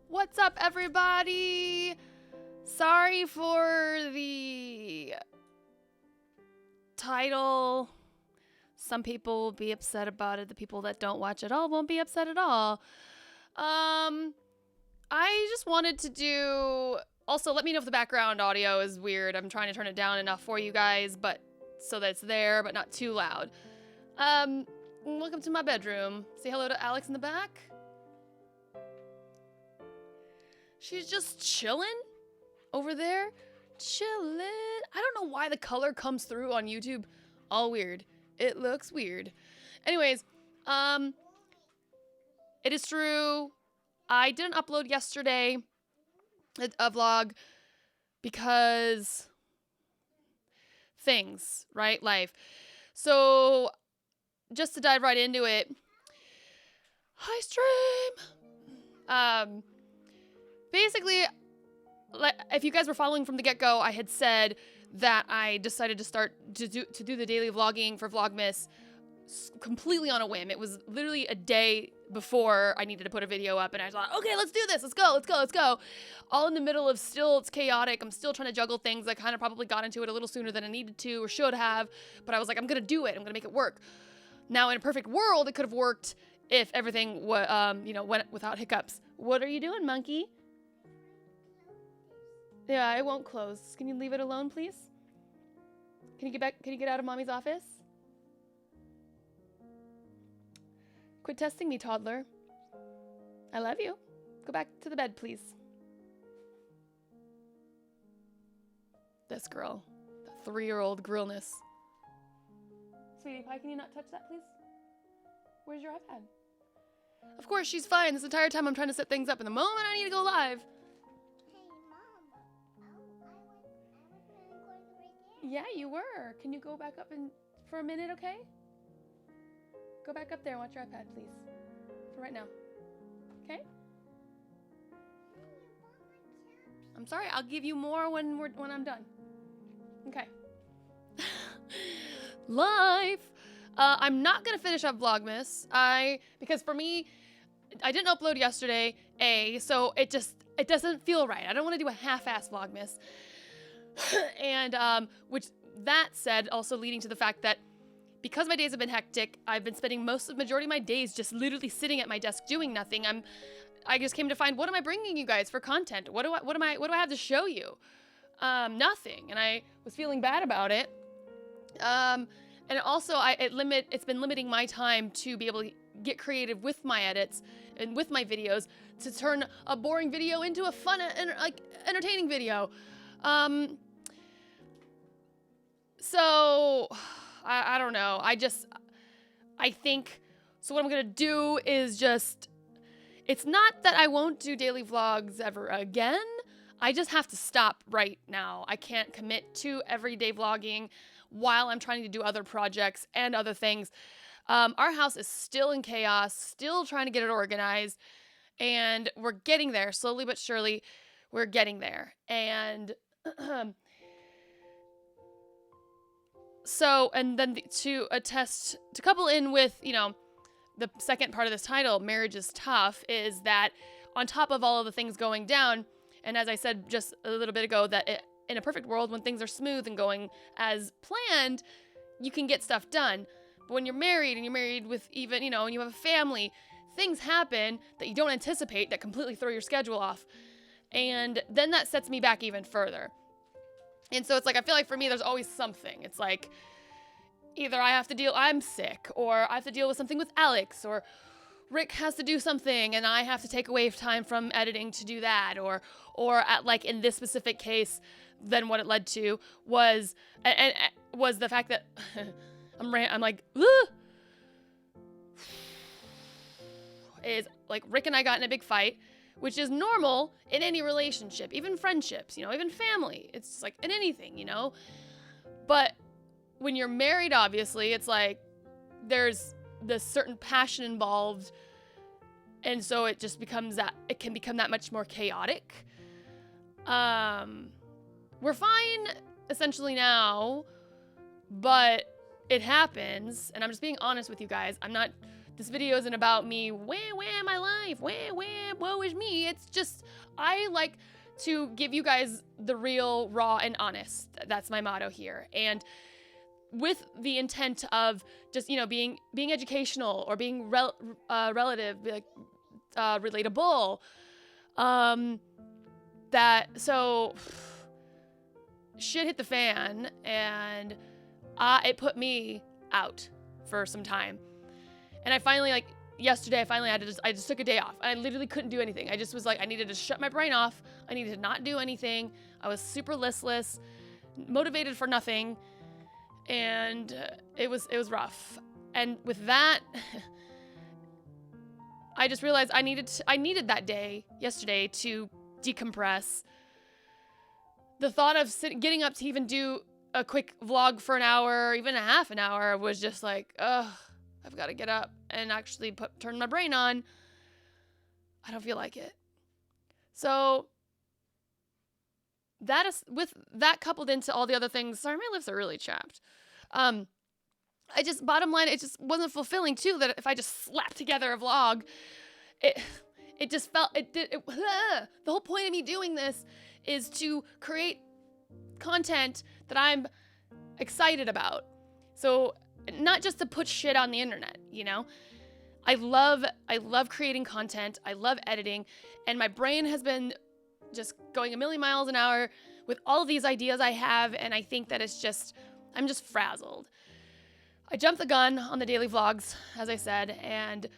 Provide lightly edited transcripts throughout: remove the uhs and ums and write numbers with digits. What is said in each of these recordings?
What's up, everybody? Sorry for the title. Some people will be upset about it. The people that don't watch at all won't be upset at all. I just wanted to do... Also, let me know if the background audio is weird. I'm trying to turn it down enough for you guys, but so that it's there, but not too loud. Welcome to my bedroom. Say hello to Alex in the back. She's just chilling over there. Chilling. I don't know why the color comes through on YouTube. All weird. It looks weird. Anyways, it is true. I didn't upload yesterday a vlog because things, right? Life. So just to dive right into it. Hi, stream. Basically, if you guys were following from the get-go, I had said that I decided to start to do the daily vlogging for Vlogmas completely on a whim. It was literally a day before I needed to put a video up, and I thought, okay, let's do this. Let's go. All in the middle of it's chaotic. I'm still trying to juggle things. I kind of probably got into it a little sooner than I needed to or should have, but I was like, I'm going to do it. I'm going to make it work. Now, in a perfect world, it could have worked if everything went without hiccups. What are you doing, monkey? Yeah, it won't close. Can you leave it alone, please? Can you get back? Can you get out of mommy's office? Quit testing me, toddler. I love you. Go back to the bed, please. This girl. The 3-year-old girlness. Sweetie pie, can you not touch that, please? Where's your iPad? Of course, she's fine. This entire time I'm trying to set things up. And the moment I need to go live. Hey, Mom. I was recording right there. Yeah, you were. Can you go back up for a minute, okay? Go back up there and watch your iPad, please. For right now. Okay? I'm sorry. I'll give you more when I'm done. Okay. Live. I'm not gonna finish up Vlogmas. Because for me, I didn't upload yesterday. So it doesn't feel right. I don't want to do a half-ass Vlogmas. And which that said, also leading to the fact that because my days have been hectic, I've been spending majority of my days just literally sitting at my desk doing nothing. I just came to find, what am I bringing you guys for content? What do I have to show you? Nothing. And I was feeling bad about it. And also it's been limiting my time to be able to get creative with my edits and with my videos to turn a boring video into a fun and entertaining video. So I don't know. I think, so what I'm going to do is just, it's not that I won't do daily vlogs ever again. I just have to stop right now. I can't commit to everyday vlogging while I'm trying to do other projects and other things. Our house is still in chaos, still trying to get it organized, and we're getting there slowly but surely. We're getting there. And so, and then to couple in with, the second part of this title, Marriage is Tough, is that on top of all of the things going down, and as I said just a little bit ago, that in a perfect world, when things are smooth and going as planned, you can get stuff done. But when you're married and you're married with even, and you have a family, things happen that you don't anticipate that completely throw your schedule off. And then that sets me back even further. And so it's like, I feel like for me, there's always something. It's like, either I'm sick, or I have to deal with something with Alex, or Rick has to do something and I have to take away time from editing to do that, or in this specific case, then what it led to was the fact that I'm like, ugh! Is like Rick and I got in a big fight, which is normal in any relationship, even friendships, even family. It's just like in anything, But when you're married, obviously, it's like there's this certain passion involved, and so it just becomes that, it can become that much more chaotic. We're fine essentially now, but it happens, and I'm just being honest with you guys. This video isn't about me, wah, my life, wah, woe is me. It's just, I like to give you guys the real, raw, and honest. That's my motto here. And with the intent of just, being educational, or being relative, like, relatable. So shit hit the fan, and it put me out for some time. And I finally, yesterday, I just took a day off. I literally couldn't do anything. I just was like, I needed to shut my brain off. I needed to not do anything. I was super listless, motivated for nothing. And it was rough. And with that, I just realized I needed that day yesterday to decompress. The thought of getting up to even do a quick vlog for an hour, even a half an hour, was just like, ugh, I've got to get up and actually turn my brain on. I don't feel like it. So that is, with that coupled into all the other things, sorry, my lips are really chapped. Bottom line, it just wasn't fulfilling too, that if I just slapped together a vlog, it just felt, the whole point of me doing this is to create content that I'm excited about. So not just to put shit on the internet, I love creating content. I love editing, and my brain has been just going a million miles an hour with all of these ideas I have, and I think that I'm just frazzled. I jumped the gun on the daily vlogs, as I said, and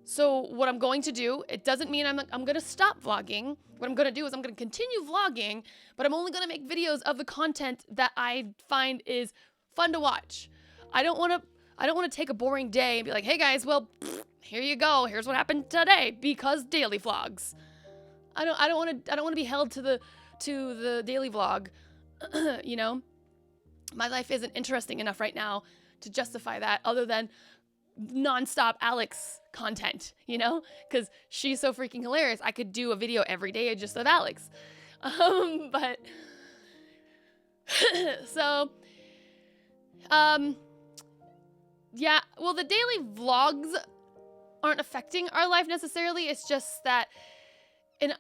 So what I'm going to do, it doesn't mean I'm going to stop vlogging. What I'm going to do is I'm going to continue vlogging, but I'm only going to make videos of the content that I find is fun to watch. I don't want to take a boring day and be like, "Hey guys, well, here you go. Here's what happened today," because daily vlogs. I don't want to be held to the daily vlog. You know? My life isn't interesting enough right now to justify that, other than nonstop Alex content, you know, because she's so freaking hilarious. I could do a video every day just of Alex. But so, yeah, well, the daily vlogs aren't affecting our life necessarily. It's just that in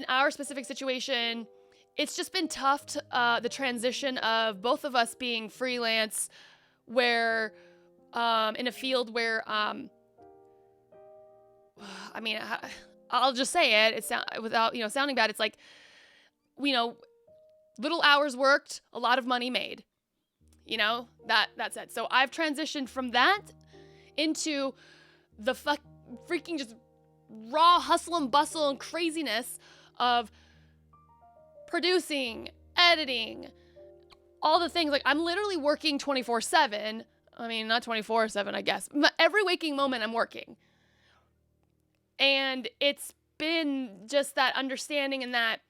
our specific situation, it's just been tough to, the transition of both of us being freelance, where in a field where, I mean, I'll just say it. It's without, sounding bad. It's like, little hours worked, a lot of money made. That's it. So I've transitioned from that into the freaking just raw hustle and bustle and craziness of producing, editing, all the things. Like, I'm literally working 24/7. I mean, not 24/7, I guess. Every waking moment I'm working. And it's been just that understanding, and that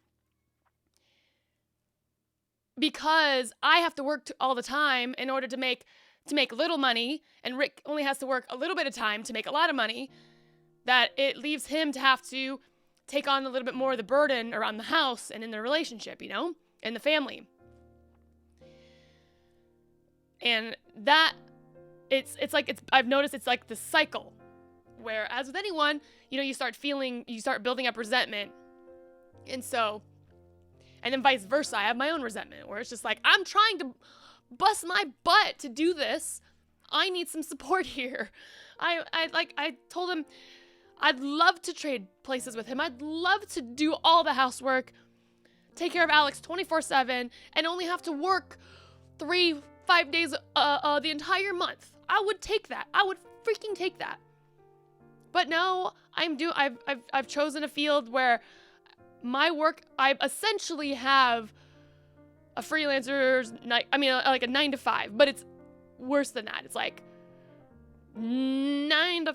because I have to work all the time in order to make little money, and Rick only has to work a little bit of time to make a lot of money, that it leaves him to have to take on a little bit more of the burden around the house and in the relationship, and the family. And that I've noticed it's like the cycle where, as with anyone, you start building up resentment. And then vice versa, I have my own resentment where it's just like, I'm trying to bust my butt to do this. I need some support here. I told him I'd love to trade places with him. I'd love to do all the housework, take care of Alex 24/7, and only have to work 3-5 days the entire month. I would take that. I would freaking take that. But no, I've chosen a field where my work, I essentially have a freelancer's night. I mean, like a 9 to 5, but it's worse than that. It's like 9 to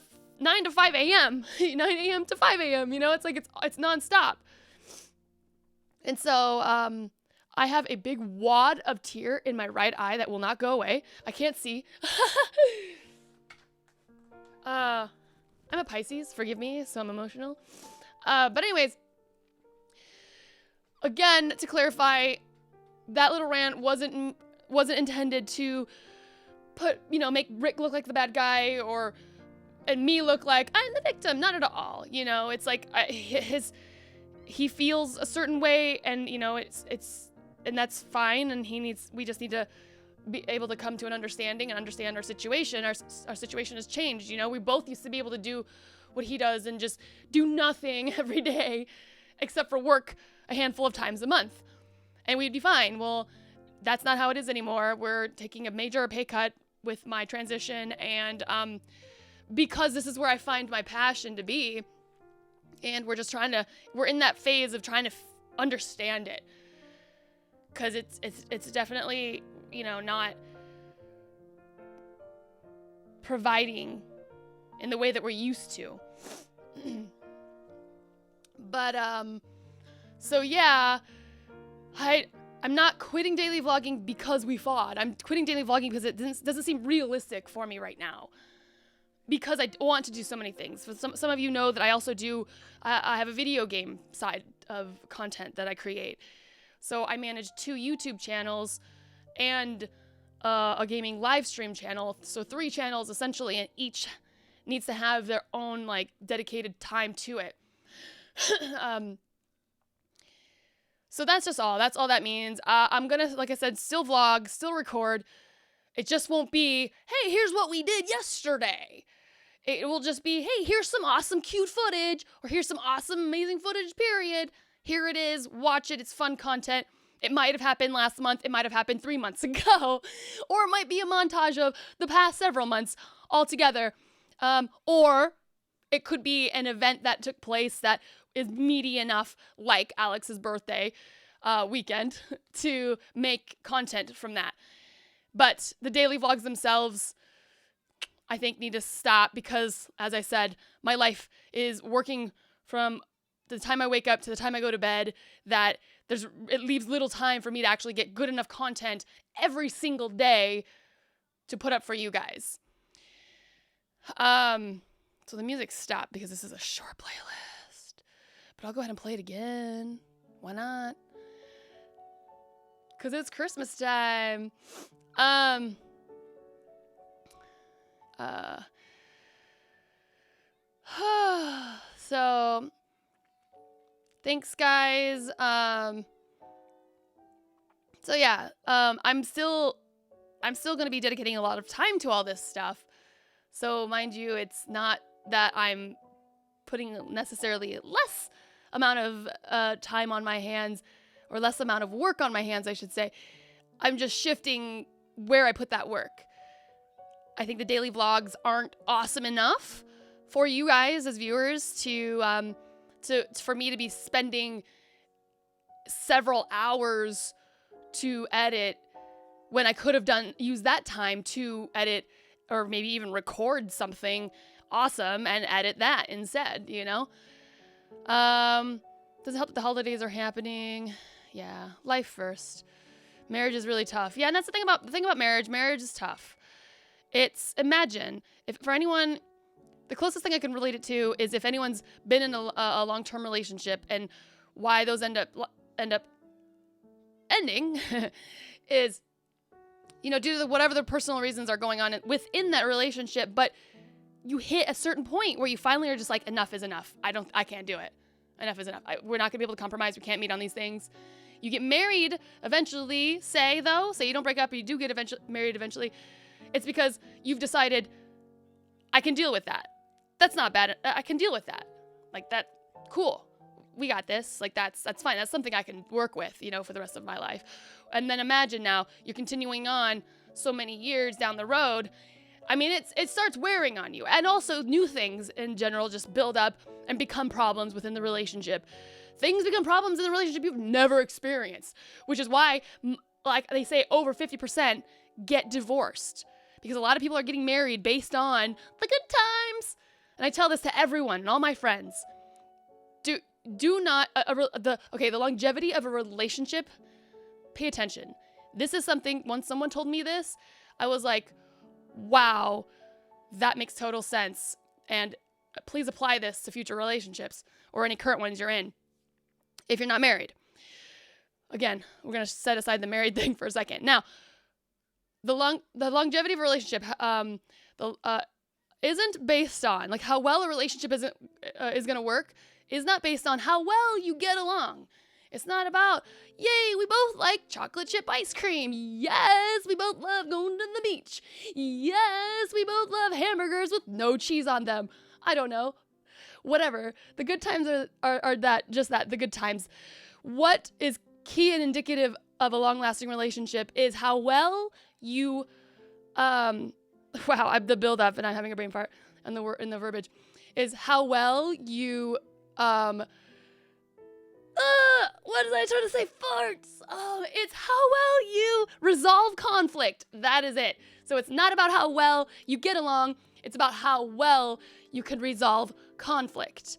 5 a.m., 9 a.m. to 5 a.m. It's like it's nonstop. And so I have a big wad of tear in my right eye that will not go away. I can't see. I'm a Pisces, forgive me, so I'm emotional. But anyways, again, to clarify, that little rant wasn't intended to make Rick look like the bad guy, and me look like I'm the victim. Not at all. It's like he feels a certain way, and and that's fine. And we just need to be able to come to an understanding and understand our situation. Our situation has changed. We both used to be able to do what he does and just do nothing every day, except for work a handful of times a month, and we'd be fine. Well, that's not how it is anymore. We're taking a major pay cut with my transition, and because this is where I find my passion to be, and we're in that phase of trying to understand it, because it's definitely not providing in the way that we're used to. But so yeah, I'm not quitting daily vlogging because we fought. I'm quitting daily vlogging because it doesn't seem realistic for me right now, because I want to do so many things. For some of you know that I also do, I have a video game side of content that I create. So I manage 2 YouTube channels and a gaming live stream channel. So 3 channels essentially, and each needs to have their own dedicated time to it. So that's just all. That's all that means. I'm gonna, like I said, still vlog, still record. It just won't be, hey, here's what we did yesterday. It will just be, hey, here's some awesome, cute footage, or here's some awesome, amazing footage, period. Here it is. Watch it. It's fun content. It might have happened last month. It might have happened 3 months ago. Or it might be a montage of the past several months all together. Or It could be an event that took place that is meaty enough, like Alex's birthday weekend, to make content from that. But the daily vlogs themselves, I think, need to stop because, as I said, my life is working from the time I wake up to the time I go to bed, that it leaves little time for me to actually get good enough content every single day to put up for you guys. So the music stopped because this is a short playlist. But I'll go ahead and play it again. Why not? Because it's Christmas time. So thanks, guys. So yeah, I'm still gonna be dedicating a lot of time to all this stuff. So mind you, it's not that I'm putting necessarily less amount of time on my hands, or less amount of work on my hands, I should say. I'm just shifting where I put that work. I think the daily vlogs aren't awesome enough for you guys as viewers for me to be spending several hours to edit when I could have used that time to edit or maybe even record something awesome and edit that instead, you know? Does it help that the holidays are happening? Yeah, life first. Marriage is really tough. Yeah, and that's the thing about marriage. Marriage is tough. Imagine, if for anyone, the closest thing I can relate it to is if anyone's been in a long-term relationship, and why those end up ending is, you know, due to whatever the personal reasons are going on within that relationship, but you hit a certain point where you finally are just like, enough is enough. I can't do it. Enough is enough. We're not gonna be able to compromise. We can't meet on these things. You get married eventually, say you don't break up, but you do get married eventually. It's because you've decided, I can deal with that. That's not bad. I can deal with that. Like that, cool. We got this. Like that's fine. That's something I can work with, you know, for the rest of my life. And then imagine now you're continuing on so many years down the road. I mean, it starts wearing on you. And also new things in general just build up and become problems within the relationship. Things become problems in the relationship you've never experienced, which is why, like they say, over 50% get divorced. Because a lot of people are getting married based on the good times. And I tell this to everyone and all my friends. Do not, the longevity of a relationship, pay attention. This is something, once someone told me this, I was like, wow, that makes total sense. And please apply this to future relationships or any current ones you're in if you're not married. Again, we're going to set aside the married thing for a second. Now, the longevity of a relationship isn't based on, like, how well a relationship is going to work, is not based on how well you get along. It's not about, yay, we both like chocolate chip ice cream. Yes, we both love going to the beach. Yes, we both love hamburgers with no cheese on them. I don't know. Whatever. The good times are the good times. What is key and indicative of a long-lasting relationship is how well you, the build up, and I'm having a brain fart in the verbiage, is how well you, what did I try to say? Farts. Oh, it's how well you resolve conflict. That is it. So it's not about how well you get along. It's about how well you can resolve conflict.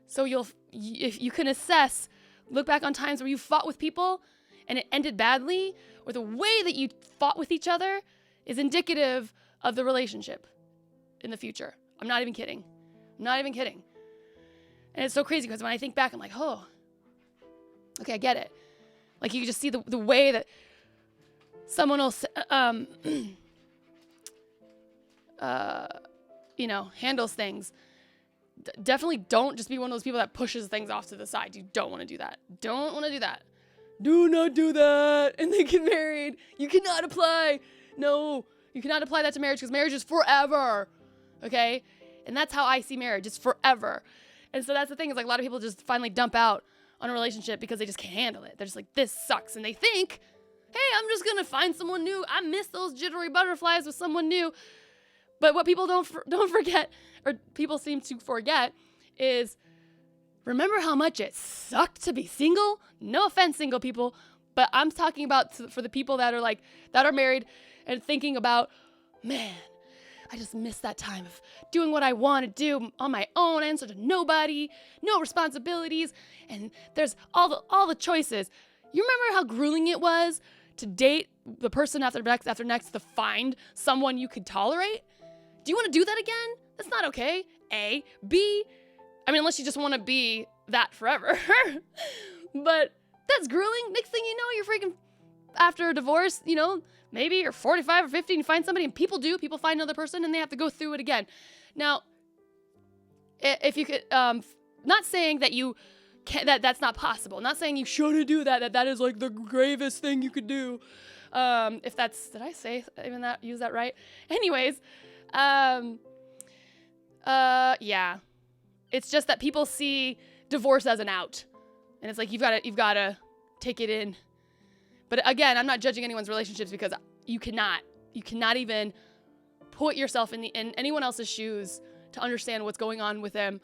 So if you can assess, look back on times where you fought with people and it ended badly, or the way that you fought with each other is indicative of the relationship in the future. I'm not even kidding. And it's so crazy because when I think back, I'm like, oh, okay, I get it. Like you can just see the way that someone else, handles things. Definitely don't just be one of those people that pushes things off to the side. You don't want to do that. Do not do that. And they get married. You cannot apply. No, you cannot apply that to marriage because marriage is forever. Okay? And that's how I see marriage. It's forever. And so that's the thing, is like a lot of people just finally dump out on a relationship because they just can't handle it. They're just like, this sucks. And they think, hey, I'm just going to find someone new. I miss those jittery butterflies with someone new. But what people don't forget, or people seem to forget, is remember how much it sucked to be single? No offense, single people, but I'm talking about for the people that are married and thinking about, man, I just miss that time of doing what I want to do on my own, answer to nobody, no responsibilities, and there's all the choices. You remember how grueling it was to date the person after next to find someone you could tolerate? Do you want to do that again? That's not okay. A. B. I mean, unless you just want to be that forever. But that's grueling. Next thing you know, you're freaking, after a divorce, you know, maybe you're 45 or 50 and you find somebody, and people find another person and they have to go through it again. Now, if you could, not saying that you can, that's not possible. Not saying you shouldn't do that is like the gravest thing you could do. If that's, did I say even that, use that right? Anyways, yeah. It's just that people see divorce as an out. And it's like, you've got to take it in. But again, I'm not judging anyone's relationships, because you cannot even put yourself in anyone else's shoes to understand what's going on with them.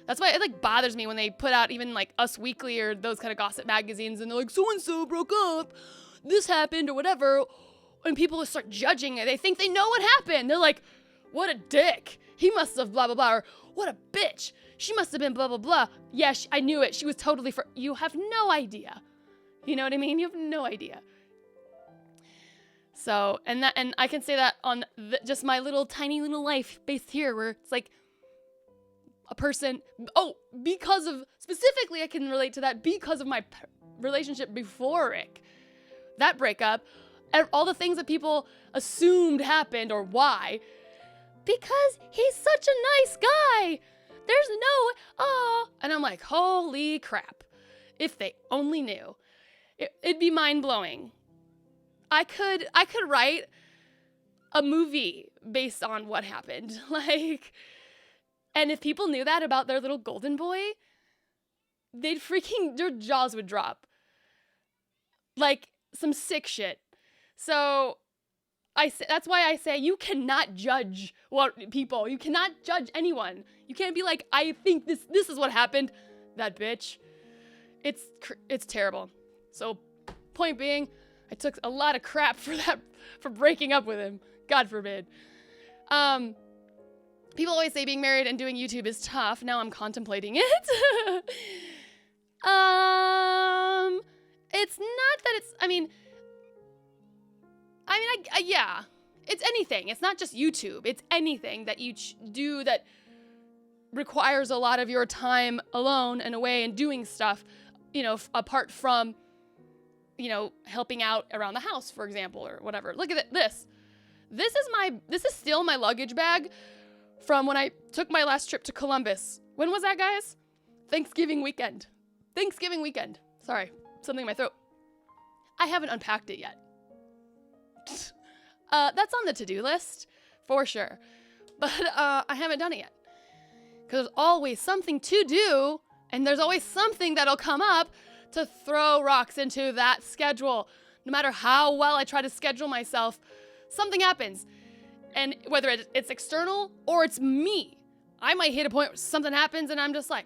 That's why it like bothers me when they put out even like Us Weekly or those kind of gossip magazines, and they're like, so-and-so broke up, this happened or whatever. And people start judging it. They think they know what happened. They're like, what a dick. He must have blah, blah, blah. Or what a bitch. She must have been blah, blah, blah. Yeah, I knew it. She was totally you have no idea. You know what I mean? You have no idea. So, and I can say that on just my little tiny little life based here, where it's like a person, because of, specifically I can relate to that because of my relationship before Rick. That breakup, and all the things that people assumed happened, or why. Because he's such a nice guy. There's no, and I'm like, holy crap. If they only knew. It'd be mind-blowing. I could write a movie based on what happened. Like, and if people knew that about their little golden boy, their jaws would drop. Like, some sick shit. So, that's why I say you cannot judge people. You cannot judge anyone. You can't be like, I think this is what happened. That bitch. It's terrible. So, point being, I took a lot of crap for breaking up with him. God forbid. People always say being married and doing YouTube is tough. Now I'm contemplating it. It's not that it's, yeah, it's anything. It's not just YouTube. It's anything that you do that requires a lot of your time alone and away and doing stuff, apart from, helping out around the house, for example, or whatever. Look at this. This is still my luggage bag from when I took my last trip to Columbus. When was that, guys? Thanksgiving weekend. Sorry, something in my throat. I haven't unpacked it yet. That's on the to-do list, for sure. But I haven't done it yet. Because there's always something to do, and there's always something that'll come up to throw rocks into that schedule. No matter how well I try to schedule myself, something happens. And whether it's external or it's me, I might hit a point where something happens and I'm just like,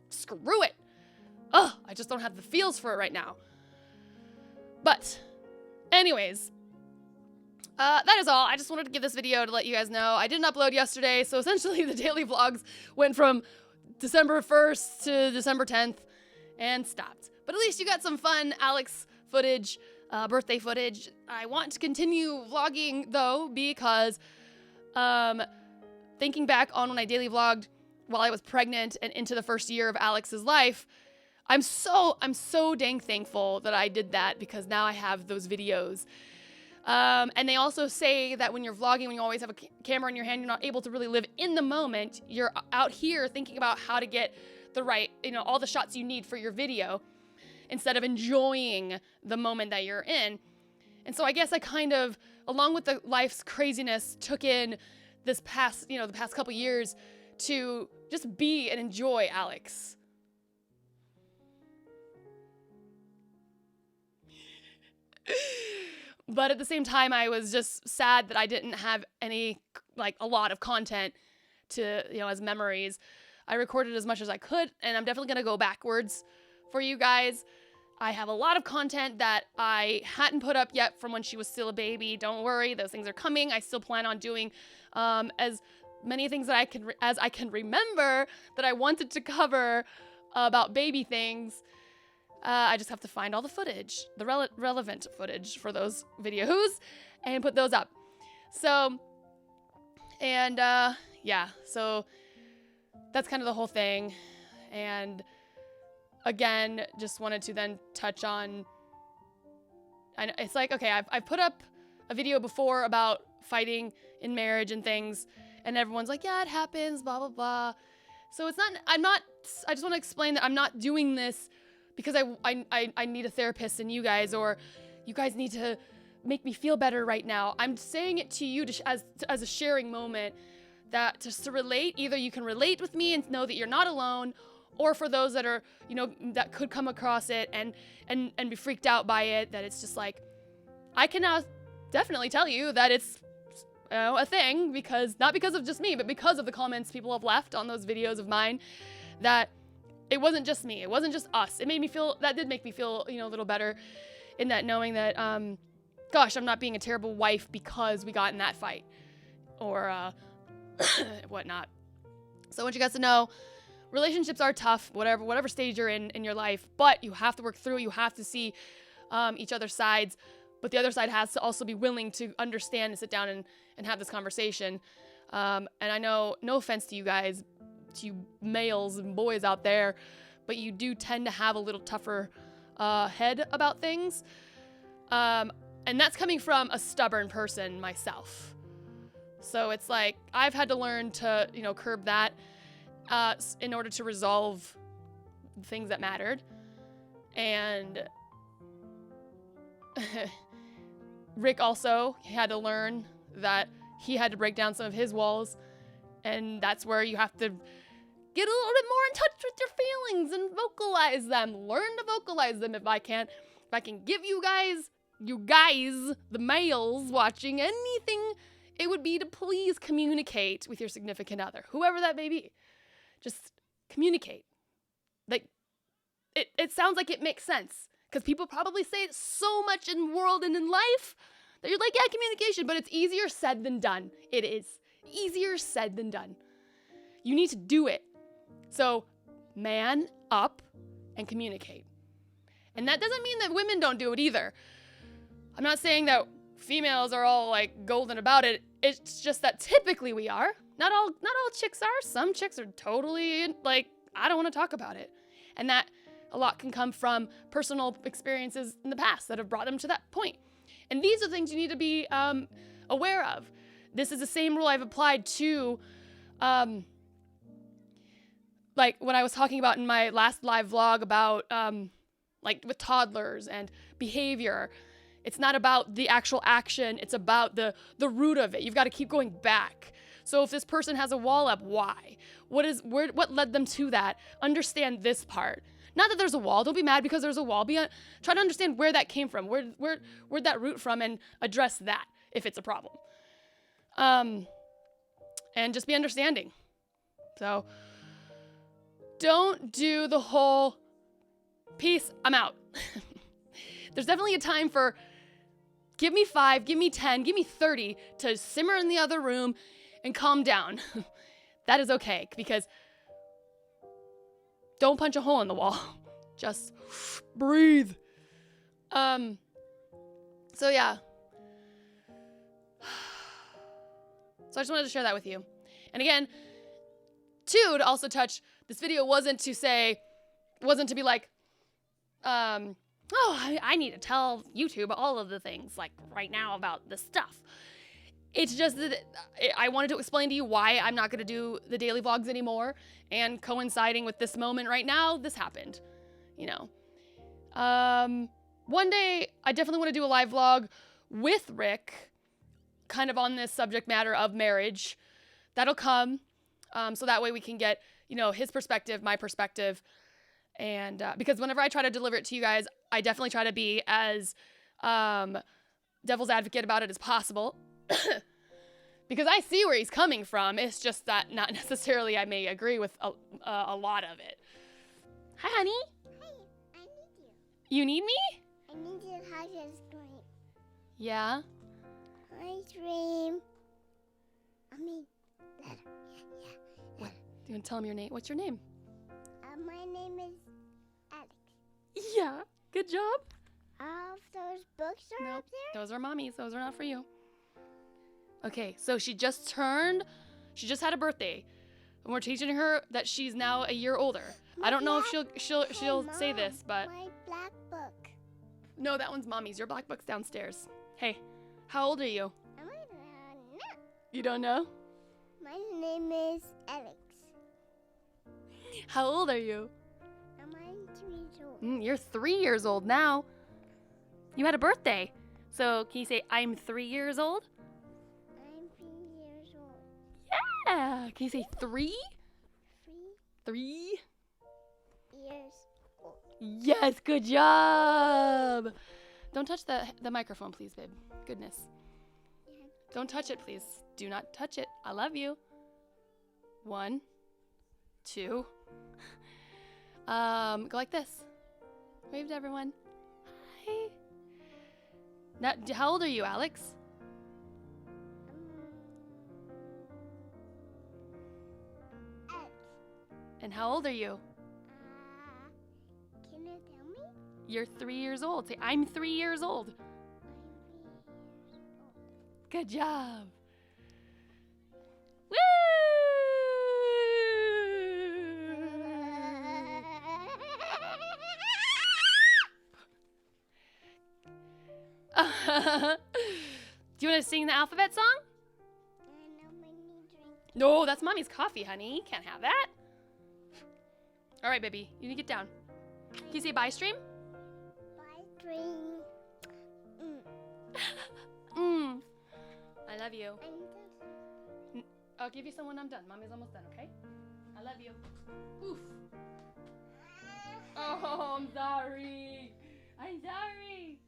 screw it. I just don't have the feels for it right now. But anyways, that is all. I just wanted to give this video to let you guys know. I didn't upload yesterday, so essentially the daily vlogs went from December 1st to December 10th and stopped. But at least you got some fun Alex footage, birthday footage. I want to continue vlogging though, because thinking back on when I daily vlogged while I was pregnant and into the first year of Alex's life, I'm so dang thankful that I did that, because now I have those videos. And they also say that when you're vlogging, when you always have a camera in your hand, you're not able to really live in the moment. You're out here thinking about how to get the right, all the shots you need for your video, instead of enjoying the moment that you're in. And so I guess I kind of, along with the life's craziness, took in this past, the past couple years to just be and enjoy Alex. But at the same time, I was just sad that I didn't have any, like a lot of content to, you know, as memories. I recorded as much as I could, and I'm definitely going to go backwards for you guys. I have a lot of content that I hadn't put up yet from when she was still a baby. Don't worry, those things are coming. I still plan on doing as many things that I can remember that I wanted to cover about baby things. I just have to find all the footage, the relevant footage for those videos, and put those up. So, and yeah, so that's kind of the whole thing. And again, just wanted to then touch on, and it's like, okay, I've put up a video before about fighting in marriage and things, and everyone's like, yeah, it happens, blah, blah, blah. So it's not, I just want to explain that I'm not doing this because I need a therapist and you guys, or you guys need to make me feel better right now. I'm saying it to you as a sharing moment, that just to relate. Either you can relate with me and know that you're not alone, or for those that are, you know, that could come across it and be freaked out by it, that it's just like, I can now definitely tell you that it's, you know, a thing, because not because of just me, but because of the comments people have left on those videos of mine, that it wasn't just me. It wasn't just us. It made me feel, that did make me feel, you know, a little better in that, knowing that, gosh, I'm not being a terrible wife because we got in that fight or whatnot. So I want you guys to know, relationships are tough, whatever stage you're in your life, but you have to work through it. You have to see each other's sides, but the other side has to also be willing to understand and sit down and have this conversation. And I know, no offense to you guys, to you males and boys out there, but you do tend to have a little tougher head about things. And that's coming from a stubborn person myself. So it's like, I've had to learn to, you know, curb that in order to resolve things that mattered. And Rick also had to learn that he had to break down some of his walls, and that's where you have to get a little bit more in touch with your feelings and vocalize them. Learn to vocalize them. If I can give you guys, the males watching, anything, it would be to please communicate with your significant other, whoever that may be. Just communicate. Like, it sounds like it makes sense, because people probably say it so much in world and in life that you're like, yeah, communication, but it's easier said than done. It is easier said than done. You need to do it. So man up and communicate. And that doesn't mean that women don't do it either. I'm not saying that females are all like golden about it. It's just that typically we are. Not all chicks are. Some chicks are totally like, I don't want to talk about it. And that a lot can come from personal experiences in the past that have brought them to that point. And these are things you need to be aware of. This is the same rule I've applied to, like when I was talking about in my last live vlog about like with toddlers and behavior. It's not about the actual action. It's about the root of it. You've got to keep going back. So if this person has a wall up, why? What led them to that? Understand this part. Not that there's a wall. Don't be mad because there's a wall. Try to understand where that came from. Where'd that root from, and address that if it's a problem. And just be understanding. So don't do the whole peace, I'm out. There's definitely a time for give me 5, give me 10, give me 30 to simmer in the other room and calm down. That is okay, because don't punch a hole in the wall. Just breathe. So yeah. So I just wanted to share that with you. And again, to also touch, this video wasn't to be like, I need to tell YouTube all of the things like right now about this stuff. It's just that I wanted to explain to you why I'm not going to do the daily vlogs anymore, and coinciding with this moment right now, this happened, you know. One day I definitely want to do a live vlog with Rick, kind of on this subject matter of marriage. That'll come, so that way we can get, you know, his perspective, my perspective. And because whenever I try to deliver it to you guys, I definitely try to be as devil's advocate about it as possible. Because I see where he's coming from. It's just that not necessarily I may agree with a lot of it. Hi, honey. Hey, I need you. You need me? I need you to hide your screen. Yeah. Hi, dream. I mean, letter. Yeah. What? You want to tell him your name? What's your name? My name is Alex. Yeah. Good job. All of those books are Nope. up there? Those are mommy's. Those are not for you. Okay, so she just had a birthday. And we're teaching her that she's now a year older. I don't know if she'll say Mom, this, but my black book. no, that one's mommy's. Your black book's downstairs. Hey, how old are you? I don't know. You don't know? My name is Alex. How old are you? I'm 3 years old. You're 3 years old now. You had a birthday. So can you say, I'm 3 years old? I'm 3 years old. Yeah. Can you say 3? 3? Years old. Yes, good job. Don't touch the microphone, please, babe. Goodness. Yeah. Don't touch it, please. Do not touch it. I love you. 1, 2. Go like this. Wave to everyone. Hi. Now, how old are you, Alex? Alex. And how old are you? Can you tell me? You're 3 years old. Say, I'm 3 years old. I'm 3 years old. Good job. Woo! Do you want to sing the alphabet song? No, that's mommy's coffee, honey. You can't have that. All right, baby. You need to get down. Can you say bye, stream? Bye, dream. I love you. And I'll give you some when I'm done. Mommy's almost done, okay? I love you. Oof. Oh, I'm sorry. I'm sorry.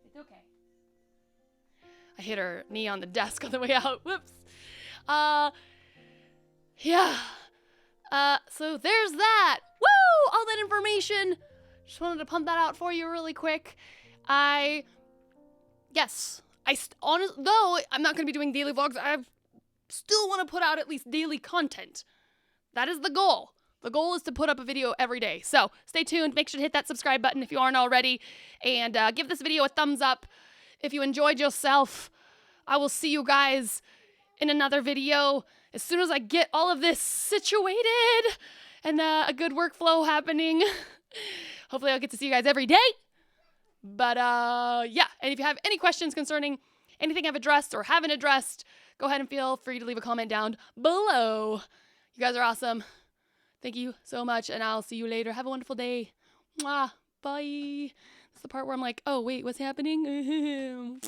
It's okay. I hit her knee on the desk on the way out. Whoops. Yeah. So there's that. Woo! All that information. Just wanted to pump that out for you really quick. Though I'm not going to be doing daily vlogs, I still want to put out at least daily content. That is the goal. The goal is to put up a video every day. So stay tuned. Make sure to hit that subscribe button if you aren't already. And give this video a thumbs up if you enjoyed yourself. I will see you guys in another video as soon as I get all of this situated and a good workflow happening. Hopefully I'll get to see you guys every day. But yeah, and if you have any questions concerning anything I've addressed or haven't addressed, go ahead and feel free to leave a comment down below. You guys are awesome. Thank you so much, and I'll see you later. Have a wonderful day. Mwah. Bye. That's the part where I'm like, oh, wait, what's happening?